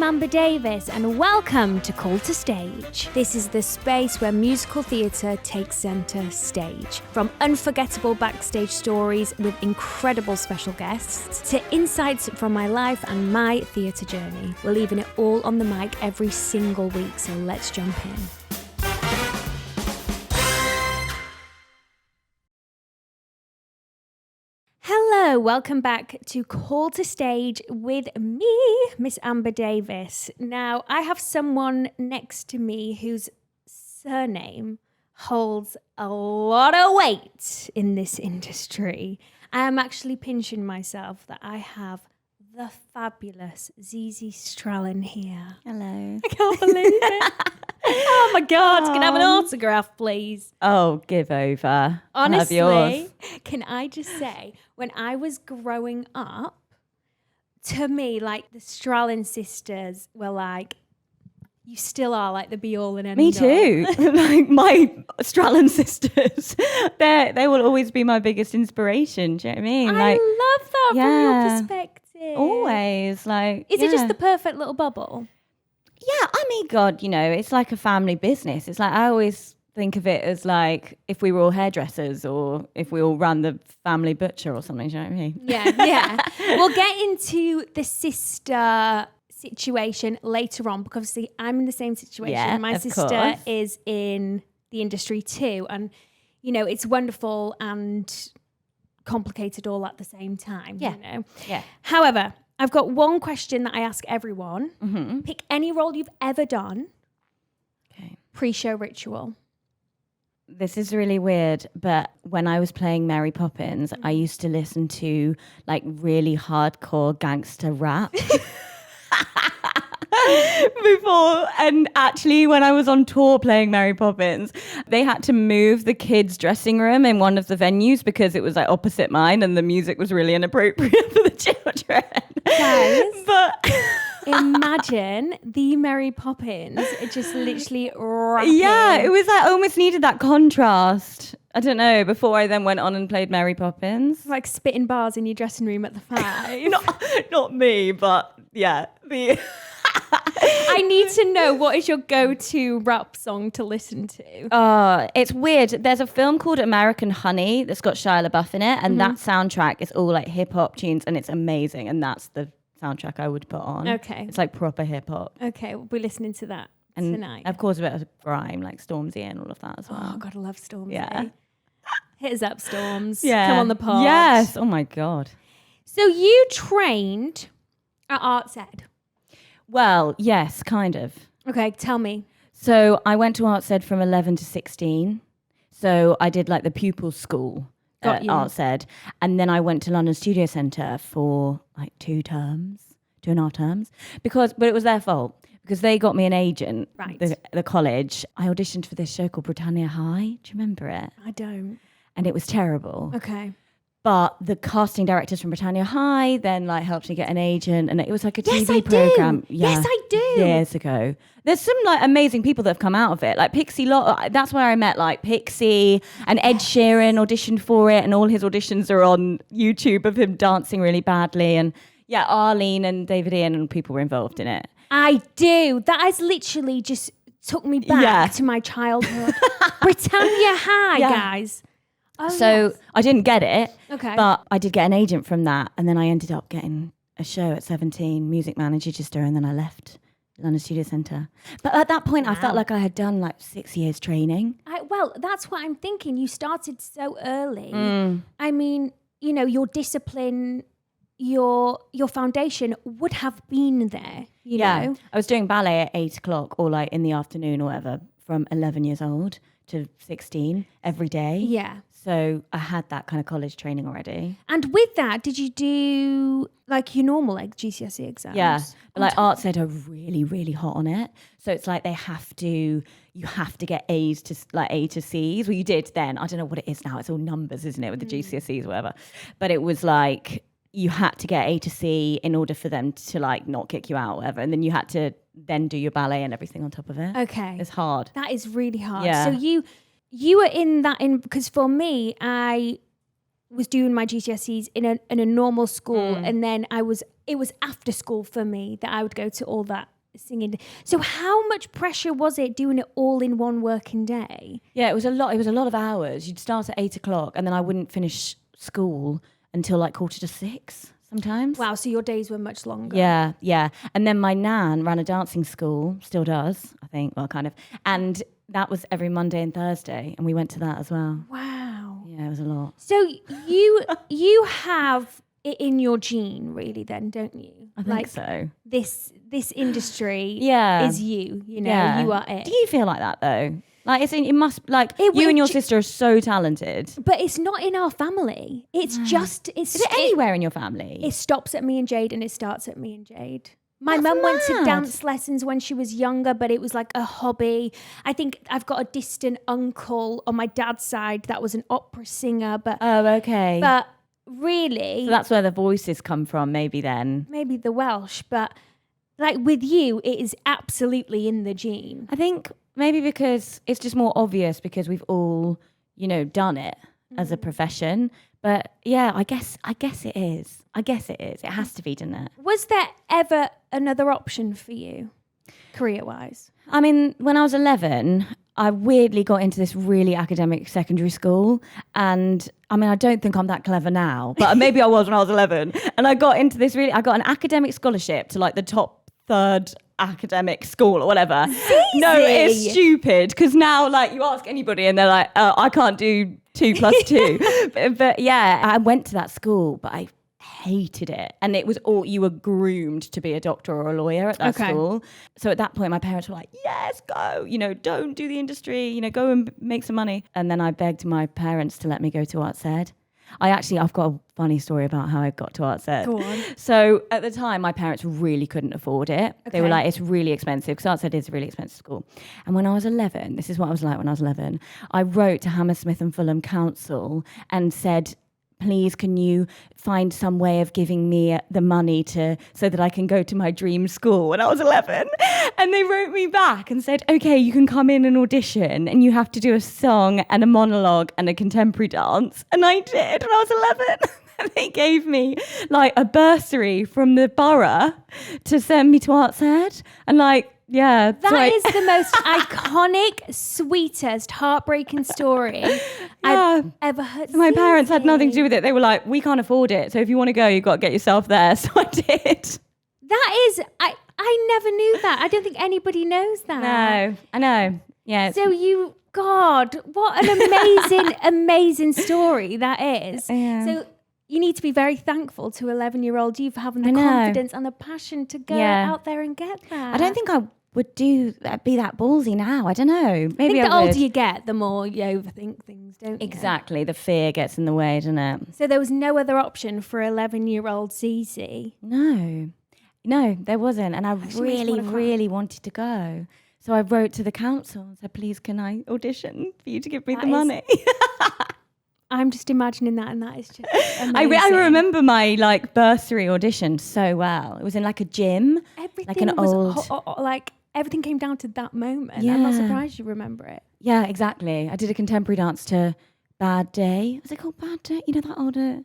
I'm Amber Davies and welcome to Call to Stage. This is the space where musical theatre takes centre stage. From unforgettable backstage stories with incredible special guests to insights from my life and my theatre journey. We're leaving it all on the mic every single week, so let's jump in. Hello, welcome back to Call to Stage with me, Miss Amber Davies. Now, I have someone next to me whose surname holds a lot of weight in this industry. I am actually pinching myself that I have the fabulous Zizi Strallen here. Hello. I can't believe it. Oh my God, can I have an autograph, please? Oh, give over. Honestly, have yours. Can I just say, when I was growing up, to me, like, the Strallen sisters were like, you still are like the be all and end all. Me too. Like my Strallen sisters, they will always be my biggest inspiration. Do you know what I mean? I love that from your yeah. perspective. Always. Like, Is it just the perfect little bubble? Yeah, I mean, God, you know, it's like a family business. It's like I always think of it as like if we were all hairdressers or if we all ran the family butcher or something. Do you know what I mean? Yeah. We'll get into the sister situation later on because obviously I'm in the same situation. Yeah, My of sister course. is in the industry too. And, you know, it's wonderful and complicated all at the same time. Yeah. You know? Yeah. However, I've got one question that I ask everyone. Mm-hmm. Pick any role you've ever done. Okay. Pre-show ritual. This is really weird, but when I was playing Mary Poppins, I used to listen to like really hardcore gangster rap. Before, and actually when I was on tour playing Mary Poppins, they had to move the kids' dressing room in one of the venues because it was like opposite mine and the music was really inappropriate for the children. Guys, But imagine the Mary Poppins just literally rapping. yeah, it was like almost needed that contrast. I don't know, before I then went on and played Mary Poppins. Like spitting bars in your dressing room at the Five. Not me, but yeah. I need to know, what is your go-to rap song to listen to? It's weird. There's a film called American Honey that's got Shia LaBeouf in it, and that soundtrack is all like hip hop tunes, and it's amazing. And that's the soundtrack I would put on. Okay. It's like proper hip hop. Okay, we'll be listening to that And tonight. of course, a bit of grime, like Stormzy and all of that as well. Oh, God, I love Storms. Yeah. Hit us up, Storms. Yeah. Come on the pod. Yes. Oh my God. So you trained at Arts Ed. Well, yes, kind of. Okay, tell me. So I went to Arts Ed from 11 to 16. So I did like the pupils school at Arts Ed. And then I went to London Studio Centre for like 2.5 terms. But it was their fault because they got me an agent, Right. the college. I auditioned for this show called Britannia High. Do you remember it? I don't. And it was terrible. Okay. But the casting directors from Britannia High then like helped me get an agent, and it was like a Yes, TV I program. do. Yes, I do. Years ago. There's some like amazing people that have come out of it. Like Pixie that's where I met like Pixie, and Ed Sheeran auditioned for it, and all his auditions are on YouTube of him dancing really badly. And yeah, Arlene and David Ian and people were involved in it. I do. That has literally just took me back to my childhood. Britannia High, guys. Oh, So yes. I didn't get it, Okay. but I did get an agent from that, and then I ended up getting a show at 17, music manager register, and then I left London Studio Centre. But at that point, I felt like I had done like 6 years training. Well, that's what I'm thinking. You started so early. I mean, you know, your discipline, your foundation would have been there, you know? I was doing ballet at 8 o'clock or like in the afternoon or whatever from 11 years old to 16 every day. Yeah. So I had that kind of college training already. And with that, did you do like your normal like GCSE exams? Yeah, but like Arts Ed are really, really hot on it. So it's like you have to get A's to like A to C's. Well, you did then. I don't know what it is now. It's all numbers, isn't it, with the GCSEs or whatever. But it was like you had to get A to C in order for them to like not kick you out or whatever. And then you had to then do your ballet and everything on top of it. Okay. It's hard. That is really hard. Yeah. So you were in because for me, I was doing my GCSEs in a normal school, and then it was after school for me that I would go to all that singing. So how much pressure was it doing it all in one working day? Yeah, it was a lot. It was a lot of hours. You'd start at 8:00 and then I wouldn't finish school until like 6:15 sometimes. Wow, so your days were much longer. Yeah. And then my nan ran a dancing school, still does, I think, well, kind of. And that was every Monday and Thursday. And we went to that as well. Wow. Yeah, it was a lot. So you have it in your gene, really, then, don't you? I think so. This industry is you, Yeah. you are it. Do you feel like that though? Like it must, like you and your sister are so talented. But it's not in our family. It's just... Is it anywhere in your family? It stops at me and Jade and it starts at me and Jade. My mum went to dance lessons when she was younger, but it was like a hobby. I think I've got a distant uncle on my dad's side that was an opera singer. But oh, okay. But really... So that's where the voices come from, maybe then. Maybe the Welsh, but like with you, it is absolutely in the gene. I think maybe because it's just more obvious because we've all, done it as a profession. But yeah, I guess it is. It has to be, doesn't it? Was there ever another option for you, career-wise? I mean, when I was 11, I weirdly got into this really academic secondary school. And I mean, I don't think I'm that clever now, but maybe I was when I was 11. And I got into this I got an academic scholarship to like the top third academic school or whatever. Zizi! No, it's stupid because now like you ask anybody and they're like, oh, I can't do 2 + 2. But yeah, I went to that school, but I hated it. And it was all, you were groomed to be a doctor or a lawyer at that school. So at that point, my parents were like, yes, go, don't do the industry, go and make some money. And then I begged my parents to let me go to Arts Ed. I've got a funny story about how I got to Arts Ed. Go on. So at the time, my parents really couldn't afford it. Okay. They were like, it's really expensive because Arts Ed is a really expensive school. And when I was 11, this is what I was like when I was 11, I wrote to Hammersmith and Fulham Council and said, please, can you find some way of giving me the money so that I can go to my dream school when I was 11? And they wrote me back and said, okay, you can come in and audition and you have to do a song and a monologue and a contemporary dance. And I did when I was 11. And they gave me like a bursary from the borough to send me to Arts Ed. And like, yeah. That is the most iconic, sweetest, heartbreaking story I've ever heard. My parents had nothing to do with it. They were like, we can't afford it. So if you want to go, you've got to get yourself there. So I did. That is, I never knew that. I don't think anybody knows that. No, I know. Yeah. So God, what an amazing story that is. Yeah. So you need to be very thankful to 11-year-old you for having the confidence and the passion to go out there and get that. I don't think I would be that ballsy now. I don't know. Maybe I think the older you get, the more you overthink things, don't you? Exactly. The fear gets in the way, doesn't it? So there was no other option for 11-year-old Zizi? No, there wasn't. And I really wanted to go. So I wrote to the council and said, please, can I audition for you to give me the money? I'm just imagining that, and that is just amazing. I remember my bursary audition so well. It was in like a gym, everything everything came down to that moment. Yeah. I'm not surprised you remember it. Yeah, exactly. I did a contemporary dance to Bad Day. Was it called Bad Day? You know that older,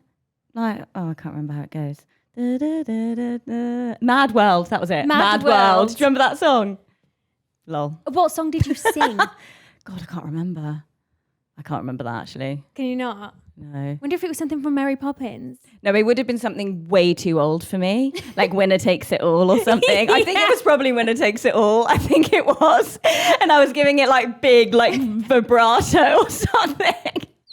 I can't remember how it goes. Da, da, da, da, da. Mad World, that was it. Mad World. Do you remember that song? Lol. What song did you sing? God, I can't remember. I can't remember that actually. Can you not? No. Wonder if it was something from Mary Poppins. No, it would have been something way too old for me, like Winner Takes It All or something. I think it was probably Winner Takes It All. I think it was. And I was giving it big, vibrato or something.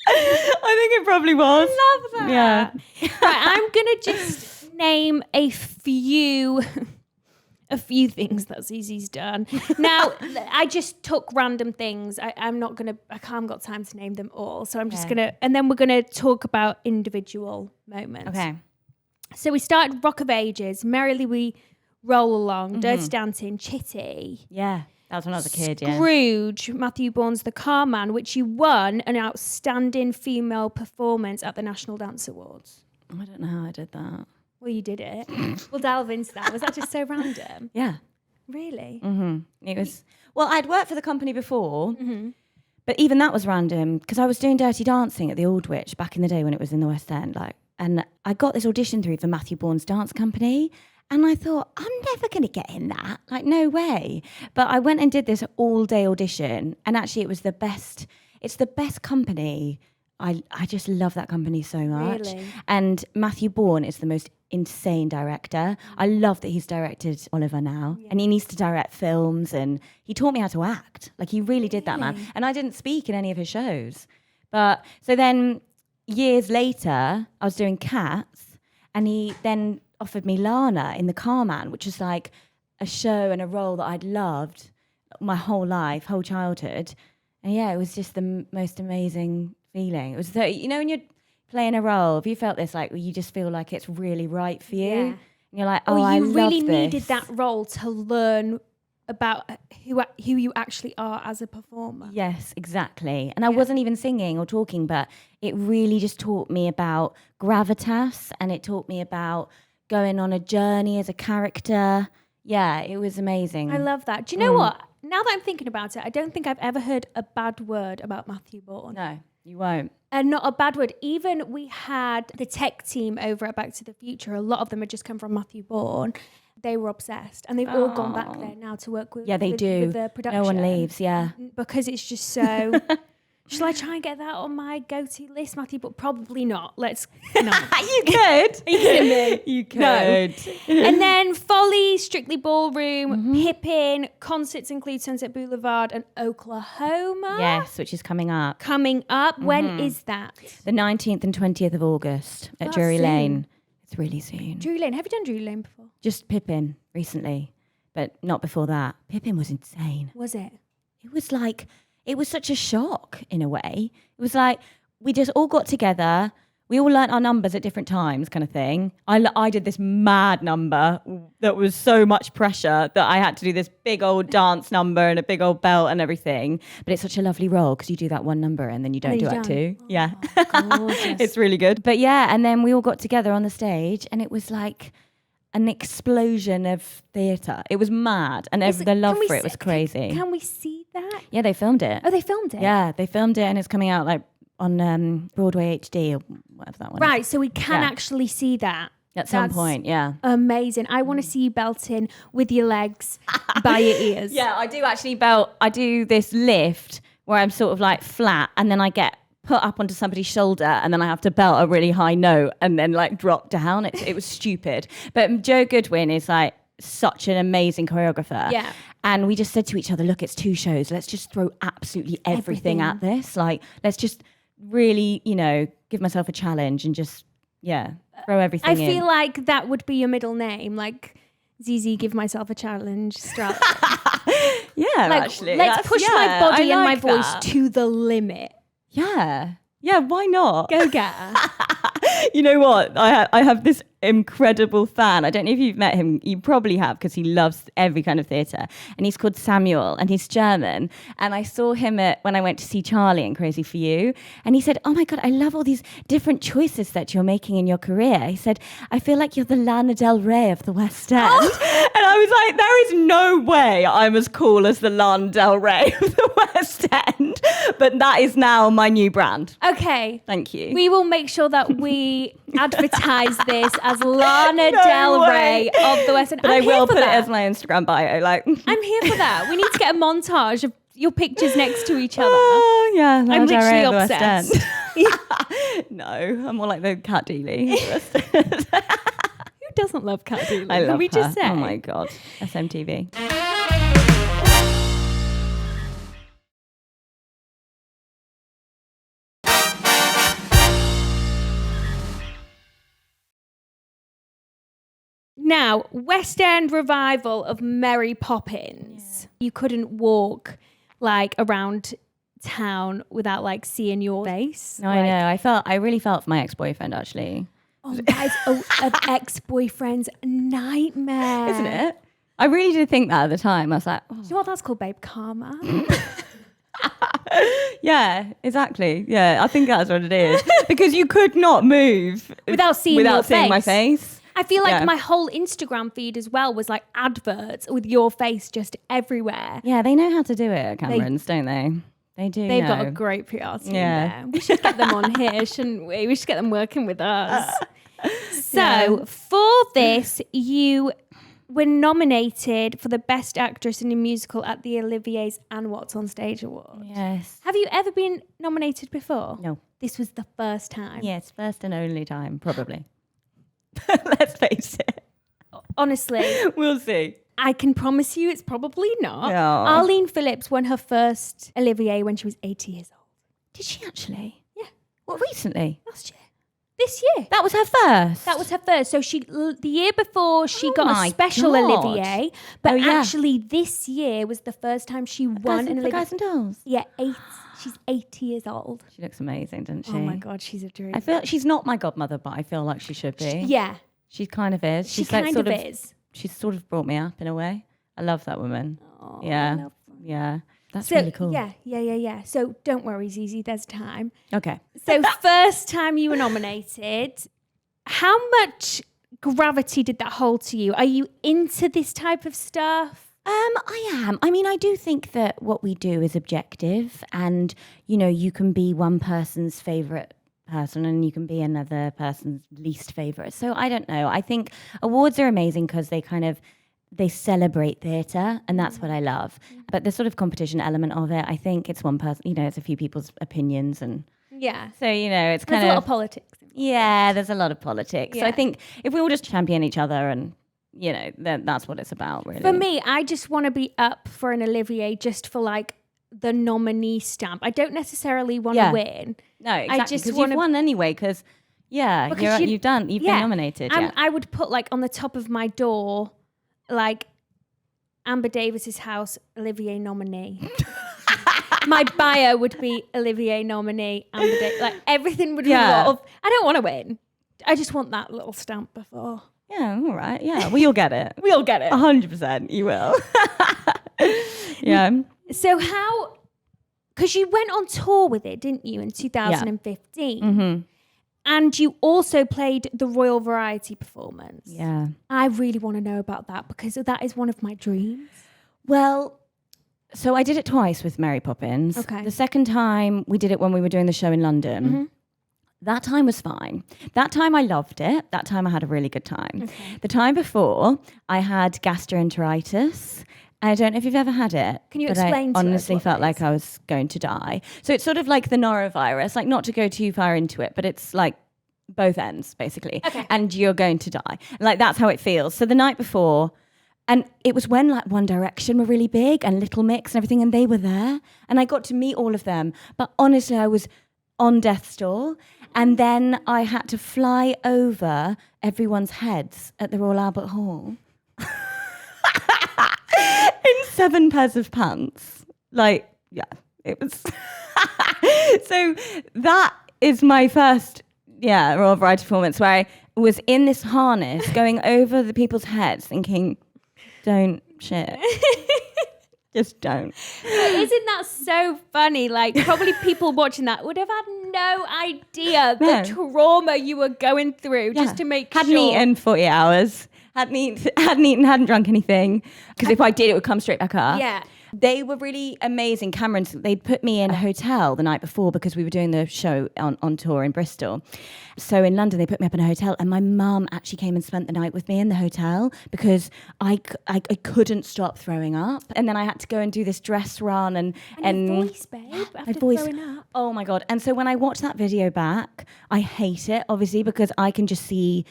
I think it probably was. Love that. Yeah. Right, I'm going to just name a few things that Zizi's done. Now, I just took random things. I haven't got time to name them all. So I'm just and then we're going to talk about individual moments. Okay. So we started Rock of Ages, Merrily We Roll Along, Dirty Dancing, Chitty. Yeah, that was when I was a kid, yeah. Scrooge, Matthew Bourne's The Car Man, which you won an outstanding female performance at the National Dance Awards. I don't know how I did that. Well, you did it. We'll delve into that. Was that just so random? Yeah. Really? Mm-hmm. It was. Well, I'd worked for the company before, but even that was random because I was doing Dirty Dancing at the Aldwych back in the day when it was in the West End. And I got this audition through for Matthew Bourne's dance company, And I thought, I'm never going to get in that. Like, no way. But I went and did this all-day audition. And actually, it was the best. It's the best company. I just love that company so much. Really? And Matthew Bourne is the most insane director. I love that he's directed Oliver now. Yeah. And he needs to direct films. And he taught me how to act. Like, he really did that, man. And I didn't speak in any of his shows. But so then years later, I was doing Cats. And he then offered me Lana in The Carman, which is like a show and a role that I'd loved my whole life, whole childhood. And yeah, it was just the most amazing feeling. It was when you're playing a role, have you felt this, like, you just feel like it's really right for you? Yeah. And you're like, I love this. You really needed that role to learn about who you actually are as a performer. Yes, exactly. And I wasn't even singing or talking, but it really just taught me about gravitas, and it taught me about going on a journey as a character. Yeah, it was amazing. I love that. Do you know what? Now that I'm thinking about it, I don't think I've ever heard a bad word about Matthew Bourne. No, you won't. And not a bad word. Even we had the tech team over at Back to the Future. A lot of them had just come from Matthew Bourne. They were obsessed, and they've all gone back there now to work with. Yeah, they do. With the production. No one leaves. Yeah, because it's just so. Shall I try and get that on my go-to list, Matthew? But probably not. Let's not. You could. Are you kidding me? You could. No. And then Follies, Strictly Ballroom, Pippin, concerts include Sunset Boulevard and Oklahoma. Yes, which is coming up. When is that? The 19th and 20th of August at Drury Lane. It's really soon. Drury Lane. Have you done Drury Lane before? Just Pippin recently, but not before that. Pippin was insane. Was it? It was such a shock in a way. It was like we just all got together. We all learnt our numbers at different times, kind of thing. I did this mad number that was so much pressure that I had to do this big old dance number and a big old belt and everything. But it's such a lovely role because you do that one number and then you don't do Act 2. Oh, yeah. Gorgeous. It's really good. But yeah, and then we all got together on the stage and it was like an explosion of theatre. It was mad. And the love for it was crazy. Can we see that? Yeah, they filmed it. Oh, they filmed it? Yeah, they filmed it and it's coming out like on Broadway HD or whatever that one is. Right, so we can actually see that. At some point, yeah. Amazing. I want to see you belting with your legs by your ears. Yeah, I do actually belt. I do this lift where I'm sort of like flat and then I get put up onto somebody's shoulder and then I have to belt a really high note and then like drop down. It was stupid. But Joe Goodwin is like such an amazing choreographer. Yeah. And we just said to each other, look, it's 2 shows. Let's just throw absolutely everything at this. Like, let's just really, give myself a challenge and just, throw everything in. I feel like that would be your middle name, like Zizi, give myself a challenge, Strallen. Yeah, like, actually. Let's push my body and my voice that. to the limit. Yeah. Yeah, why not? Go get her. You know what? I have this incredible fan. I don't know if you've met him. You probably have because he loves every kind of theatre. And he's called Samuel and he's German. And I saw him when I went to see Charlie in Crazy For You. And he said, oh my God, I love all these different choices that you're making in your career. He said, I feel like you're the Lana Del Rey of the West End. Oh. And I was like, there is no way I'm as cool as the Lana Del Rey of the West End. But that is now my new brand. Okay. Thank you. We will make sure that we advertise this as Lana Del Rey of the West End. But I will put it as my Instagram bio. Like, I'm here for that. We need to get a montage of your pictures next to each other. Oh, yeah. Lana I'm Del Rey literally of the West obsessed. End. No, I'm more like the Cat Dealey. Who doesn't love Cat Dealey? I love Can we her. just say? Oh my God. SMTV. Now, West End revival of Mary Poppins. Yeah. You couldn't walk like around town without like seeing your face. No, like, I know. I really felt for my ex-boyfriend actually. Oh, that is an ex-boyfriend's nightmare. Isn't it? I really did think that at the time. I was like, oh. Do you know what that's called, babe? Karma. Yeah, exactly. Yeah, I think that's what it is. Because you could not move without seeing my face. I feel like my whole Instagram feed as well was like adverts with your face just everywhere. Yeah, they know how to do it at Cameron's, don't they? They do. They've got a great PR team there. We should get them on here, shouldn't we? We should get them working with us. So for this, you were nominated for the Best Actress in a Musical at the Oliviers and WhatsOnStage Award. Yes. Have you ever been nominated before? No. This was the first time. Yes, first and only time, probably. Let's face it. Honestly, We'll see. I can promise you it's probably not. No. Arlene Phillips won her first Olivier when she was 80 years old. Did she actually? Yeah. What, recently? Last year. This year. That was her first? That was her first. So the year before she got my a special God. Olivier, but actually this year was the first time she won an for Olivier. Guys and Dolls? Yeah, she's 80 years old. She looks amazing, doesn't she? Oh my God, she's a dream. I feel like she's not my godmother, but I feel like she should be. Yeah. She kind of is. She She's kind like sort of is. She's sort of brought me up in a way. I love that woman. Oh, Yeah. That's really cool. Yeah. So don't worry, Zizi, there's time. Okay. So first time you were nominated, how much gravity did that hold to you? Are you into this type of stuff? I am. I mean, I do think that what we do is objective, and you can be one person's favorite person and you can be another person's least favorite. So I don't know. I think awards are amazing because they celebrate theatre, and that's what I love. But the sort of competition element of it, I think it's one person, it's a few people's opinions, and yeah. so it's kind There's a lot of politics. Yeah, there's a lot of politics. So Yeah. I think if we all just champion each other, and then that's what it's about, really. For me, I just want to be up for an Olivier just for like the nominee stamp. I don't necessarily want to win. No, exactly. I just because want you've won anyway. Because you've been nominated. Yeah. I would put like on the top of my door, like Amber Davis's house, Olivier nominee. My bio would be Olivier nominee, Amber Davis. Like everything would be I don't want to win. I just want that little stamp before. Yeah, all right. Yeah, well, you'll get it. We'll get it. 100%. You will. Yeah. So because you went on tour with it, didn't you, in 2015? Mm-hmm. And you also played the Royal Variety performance. Yeah. I really want to know about that because that is one of my dreams. Well, so I did it twice with Mary Poppins. Okay. The second time we did it when we were doing the show in London. Mm-hmm. That time was fine. That time I loved it. That time I had a really good time. Okay. The time before, I had gastroenteritis. I don't know if you've ever had it. Can you but explain to I us honestly what felt it like is? I was going to die. So it's sort of like the norovirus, like not to go too far into it, but it's like both ends, basically. Okay. And you're going to die. Like that's how it feels. So the night before, and it was when like One Direction were really big and Little Mix and everything, and they were there. And I got to meet all of them. But honestly, I was on death's door. And then I had to fly over everyone's heads at the Royal Albert Hall. In 7 pairs of pants. Like, yeah, it was. So that is my first, Royal Variety performance where I was in this harness going over the people's heads thinking, don't shit. Just don't. But isn't that so funny? Like, probably people watching that would have had no idea the trauma you were going through just to make hadn't sure. eaten 40 hours. Hadn't eaten, hadn't drunk anything. Because if I did, it would come straight back up. Yeah. They were really amazing. Cameron's, they'd put me in a hotel the night before because we were doing the show on tour in Bristol. So in London, they put me up in a hotel, and my mum actually came and spent the night with me in the hotel because I couldn't stop throwing up. And then I had to go and do this dress run and your voice, babe, after throwing up. Oh my God. And so when I watch that video back, I hate it, obviously, because I can just see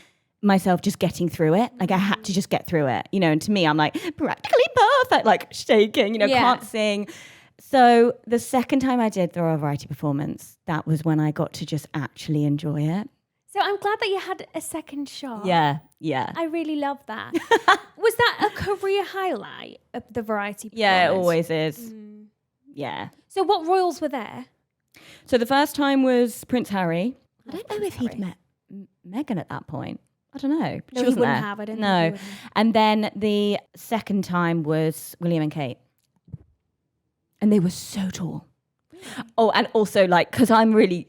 myself just getting through it. Like I had to just get through it, and to me I'm like practically perfect, like shaking, can't sing. So the second time I did the Royal Variety performance, that was when I got to just actually enjoy it. So I'm glad that you had a second shot. Yeah. I really love that. Was that a career highlight of the Variety performance? Yeah, it always is. Yeah. So what royals were there? So the first time was Prince Harry. I don't know if he'd met Meghan at that point. I don't know. No, she he wasn't wouldn't there. have. I don't No. think he would have. And then the second time was William and Kate. And they were so tall. Oh, and also like, because I'm really,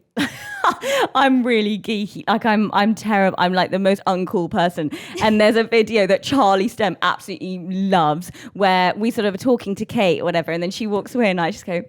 I'm really geeky. Like I'm terrible. I'm like the most uncool person. And there's a video that Charlie Stem absolutely loves where we sort of are talking to Kate or whatever. And then she walks away and I just go,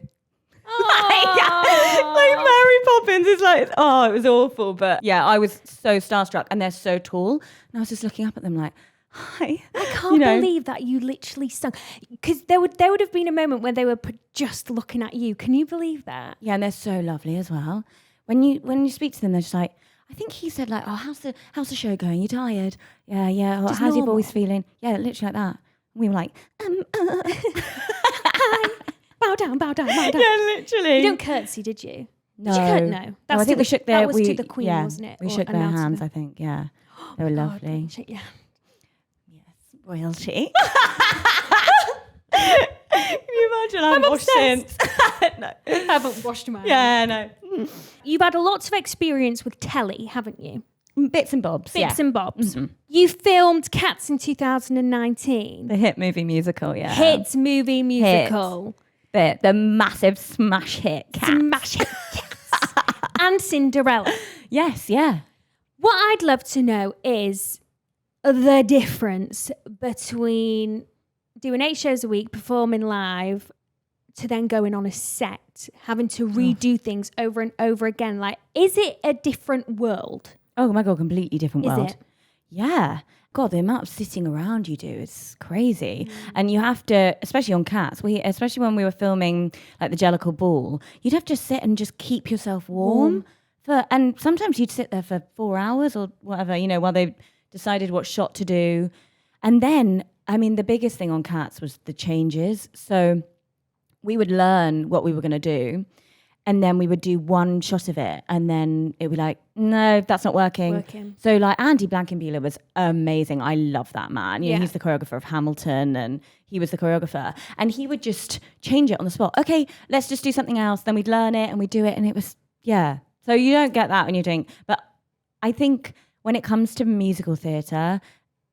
Like Mary Poppins is like, it was awful. But yeah, I was so starstruck, and they're so tall. And I was just looking up at them like, hi. I can't believe that you literally sung. Because there would have been a moment where they were just looking at you. Can you believe that? Yeah, and they're so lovely as well. When you speak to them, they're just like, I think he said like, oh, how's the show going? You tired? Yeah. Oh, how's your voice feeling? Yeah, literally like that. We were like, Hi. Bow down. Yeah, literally. You don't curtsy, did you? No. Did you no. I think we shook their... That was to the Queen, wasn't it? We shook their hands, I think, yeah. They were lovely. Shake your hand. Yes, royalty. Can you imagine? I'm washed since. No. I haven't washed my hands. Yeah, no. You've had lots of experience with telly, haven't you? Bits and bobs, Bits and bobs. Mm-hmm. You filmed Cats in 2019. The hit movie musical, yeah. Hit movie musical. The massive smash hit Cats. Smash hit Cats. And Cinderella. Yes, yeah. What I'd love to know is the difference between doing 8 shows a week, performing live, to then going on a set, having to redo things over and over again. Like, is it a different world? Oh my God, completely different world. Is it? Yeah. God, the amount of sitting around you do is crazy. And you have to, especially on Cats, especially when we were filming like the Jellicle Ball, you'd have to sit and just keep yourself warm. And sometimes you'd sit there for 4 hours or whatever, while they decided what shot to do. And then, I mean, the biggest thing on Cats was the changes. So we would learn what we were going to do, and then we would do one shot of it, and then it would be like, no, that's not working. So like Andy Blankenbuehler was amazing. I love that man. He's the choreographer of Hamilton, and he was the choreographer, and he would just change it on the spot. Okay, let's just do something else. Then we'd learn it and we'd do it, and it was, yeah. So you don't get that when you're doing, but I think when it comes to musical theatre,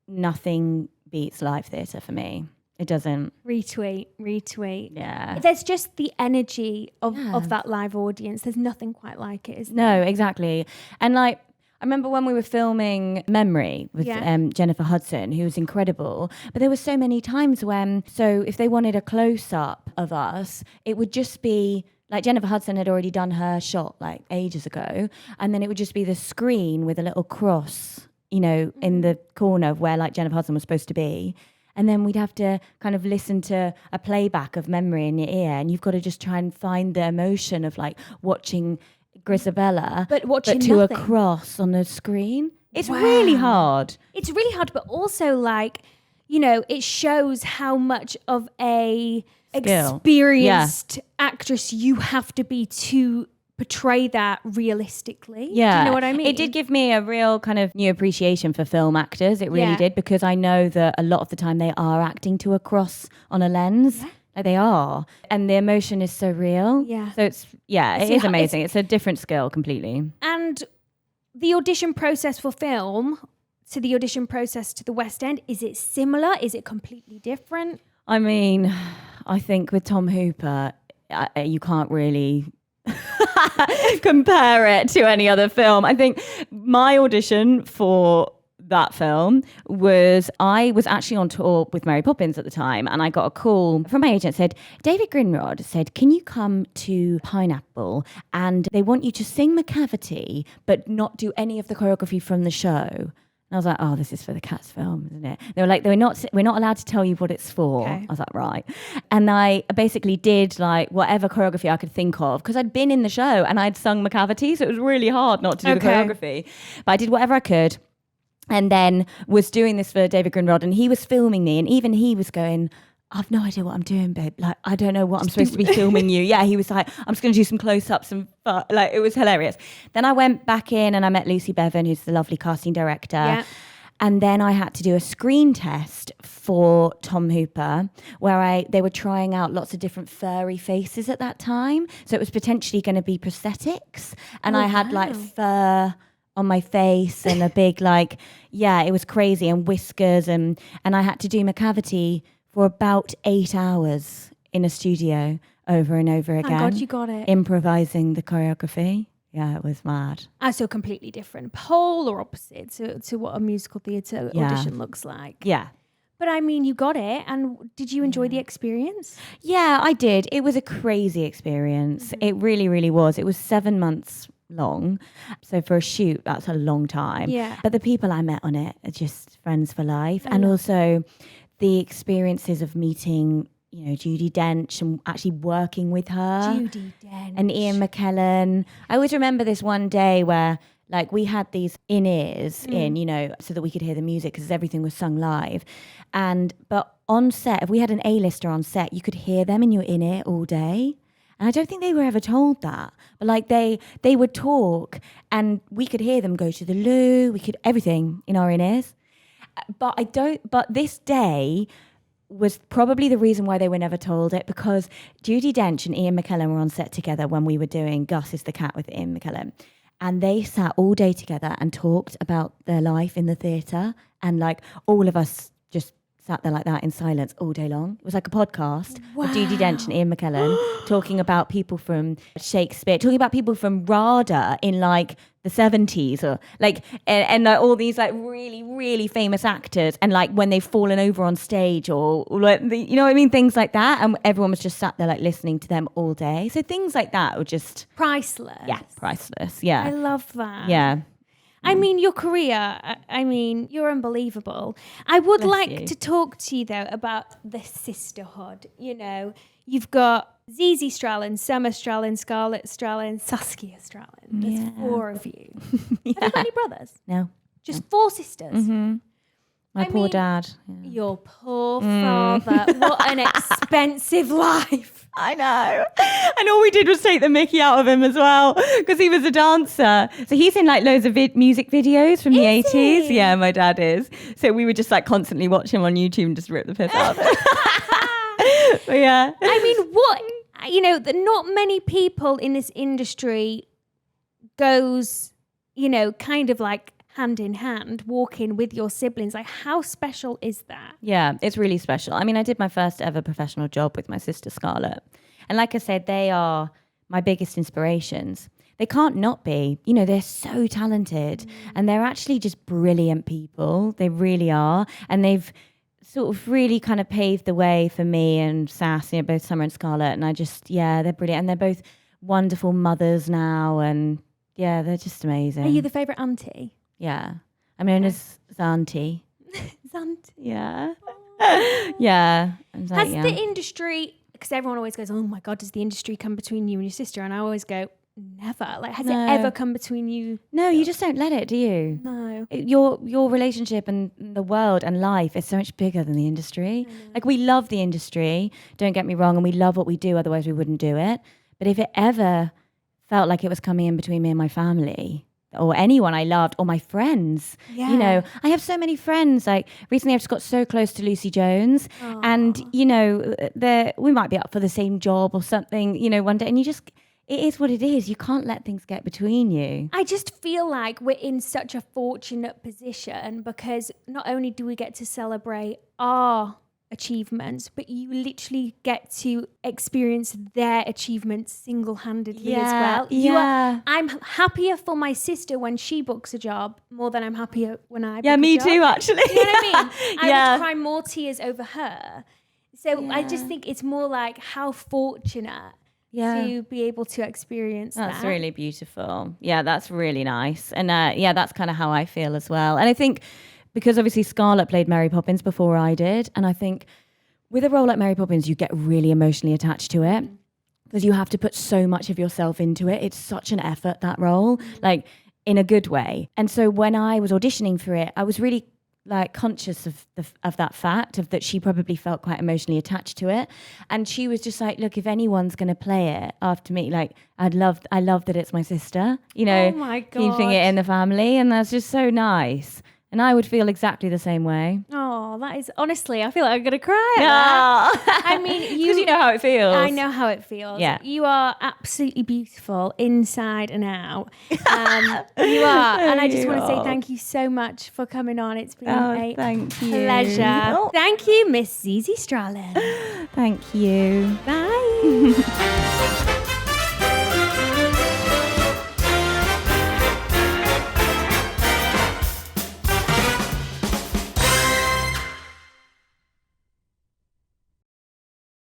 nothing beats live theatre for me. It doesn't. Retweet. Yeah. There's just the energy of that live audience. There's nothing quite like it, is there? No, exactly. And like, I remember when we were filming Memory with Jennifer Hudson, who was incredible, but there were so many times when, so if they wanted a close-up of us, it would just be, like Jennifer Hudson had already done her shot like ages ago, and then it would just be the screen with a little cross, in the corner of where like Jennifer Hudson was supposed to be. And then we'd have to kind of listen to a playback of Memory in your ear, and you've got to just try and find the emotion of like watching Grisabella, but to a cross on the screen. It's really hard. It's really hard, but also like, it shows how much of a experienced actress you have to be to portray that realistically. Yeah. Do you know what I mean? It did give me a real kind of new appreciation for film actors. It really did, because I know that a lot of the time they are acting to a cross on a lens. Yeah. Like they are. And the emotion is so real. Yeah. So it is amazing. It's a different skill completely. And the audition process for film to the audition process to the West End, is it similar? Is it completely different? I mean, I think with Tom Hooper, you can't really compare it to any other film. I think my audition for that film was, I was actually on tour with Mary Poppins at the time, and I got a call from my agent, said, David Grinrod said, can you come to Pineapple and they want you to sing McCavity but not do any of the choreography from the show. And I was like, oh, this is for the Cats film, isn't it? They were like, we're not allowed to tell you what it's for. Okay. I was like, right. And I basically did like whatever choreography I could think of, because I'd been in the show and I'd sung McCavity, so it was really hard not to do the choreography. But I did whatever I could, and then was doing this for David Grinrod, and he was filming me, and even he was going, I've no idea what I'm doing, babe. Like, I don't know what I'm supposed to be filming you. Yeah, he was like, I'm just going to do some close-ups and like, it was hilarious. Then I went back in and I met Lucy Bevan, who's the lovely casting director. Yeah. And then I had to do a screen test for Tom Hooper, where they were trying out lots of different furry faces at that time. So it was potentially going to be prosthetics. And I had like fur on my face and a big like, it was crazy, and whiskers. And I had to do McCavity for about 8 hours in a studio over and over again. Thank God you got it. Improvising the choreography. Yeah, it was mad. So completely different. Polar opposite to what a musical theatre audition looks like. Yeah. But I mean, you got it. And did you enjoy the experience? Yeah, I did. It was a crazy experience. It really, really was. It was 7 months long. So for a shoot, that's a long time. Yeah. But the people I met on it are just friends for life. And also the experiences of meeting, you know, Judi Dench and actually working with her. Judi Dench. And Ian McKellen. I always remember this one day where like we had these in-ears in, you know, so that we could hear the music because everything was sung live. But on set, if we had an A-lister on set, you could hear them in your in-ear all day. And I don't think they were ever told that. But like they would talk and we could hear them go to the loo, we could everything in our in-ears. But this day was probably the reason why they were never told it, because Judi Dench and Ian McKellen were on set together when we were doing Gus is the Cat with Ian McKellen. And they sat all day together and talked about their life in the theatre. And like all of us just sat there like that in silence all day long. It was like a podcast with Judi Dench and Ian McKellen talking about people from Shakespeare, talking about people from RADA in like the 70s or like, and like all these like really, really famous actors. And like when they've fallen over on stage or like, you know what I mean? Things like that. And everyone was just sat there like listening to them all day. So things like that were just... priceless. Yeah, priceless. Yeah. I love that. Yeah. I mean, your career, I mean, you're unbelievable. I would Bless like you. to talk to you, though, about the sisterhood. You know, you've got Zizi Strallen, Summer Strallen, Scarlett Strallen, Saskia Strallen. There's 4 of you. Have you got any brothers? No. Just 4 sisters? Mm-hmm. My poor mean, dad. Yeah. Your poor father. What an expensive life. I know. And all we did was take the mickey out of him as well because he was a dancer. So he's in like loads of music videos from the 80s. he? Yeah, my dad is. So we would just like constantly watch him on YouTube and just rip the piss out of him. But yeah. I mean, what, you know, not many people in this industry goes, you know, kind of like hand in hand, walking with your siblings. Like, how special is that? Yeah, it's really special. I mean, I did my first ever professional job with my sister Scarlett. And like I said, they are my biggest inspirations. They can't not be. You know, they're so talented and they're actually just brilliant people. They really are. And they've sort of really kind of paved the way for me and Sass, you know, both Summer and Scarlett. And I just, yeah, they're brilliant. And they're both wonderful mothers now. And yeah, they're just amazing. Are you the favourite auntie? Yeah. I'm known as Zanti. Zanti. Yeah. Yeah. Has the industry, because everyone always goes, oh my God, does the industry come between you and your sister? And I always go, never. Like, has it ever come between you? No, you just don't let it, do you? No. Your relationship and the world and life is so much bigger than the industry. Like, we love the industry, don't get me wrong, and we love what we do, otherwise we wouldn't do it. But if it ever felt like it was coming in between me and my family, or anyone I loved, or my friends. Yeah. You know, I have so many friends. Like recently I've just got so close to Lucy Jones. Aww. And, you know, we might be up for the same job or something, you know, one day. And you just, it is what it is. You can't let things get between you. I just feel like we're in such a fortunate position because not only do we get to celebrate our achievements, but you literally get to experience their achievements single-handedly as well. Yeah. I'm happier for my sister when she books a job more than I'm happier when I book Yeah, a me job. too, actually. You know what I mean? I Yeah. would cry more tears over her. So I just think it's more like how fortunate to be able to experience that. That's really beautiful. Yeah, that's really nice. And yeah, that's kind of how I feel as well. And I think because obviously Scarlett played Mary Poppins before I did. And I think with a role like Mary Poppins, you get really emotionally attached to it because you have to put so much of yourself into it. It's such an effort, that role, like in a good way. And so when I was auditioning for it, I was really like conscious of that fact of that she probably felt quite emotionally attached to it. And she was just like, look, if anyone's going to play it after me, like I love that it's my sister, you know, Oh my God. keeping it in the family. And that's just so nice. And I would feel exactly the same way. Oh, that is, honestly, I feel like I'm going to cry at that. I mean, because you know how it feels. I know how it feels. Yeah. You are absolutely beautiful inside and out. You are. And I just want to say thank you so much for coming on. It's been a thank you. pleasure. Oh. Thank you, Miss Zizi Strallen. Thank you. Bye.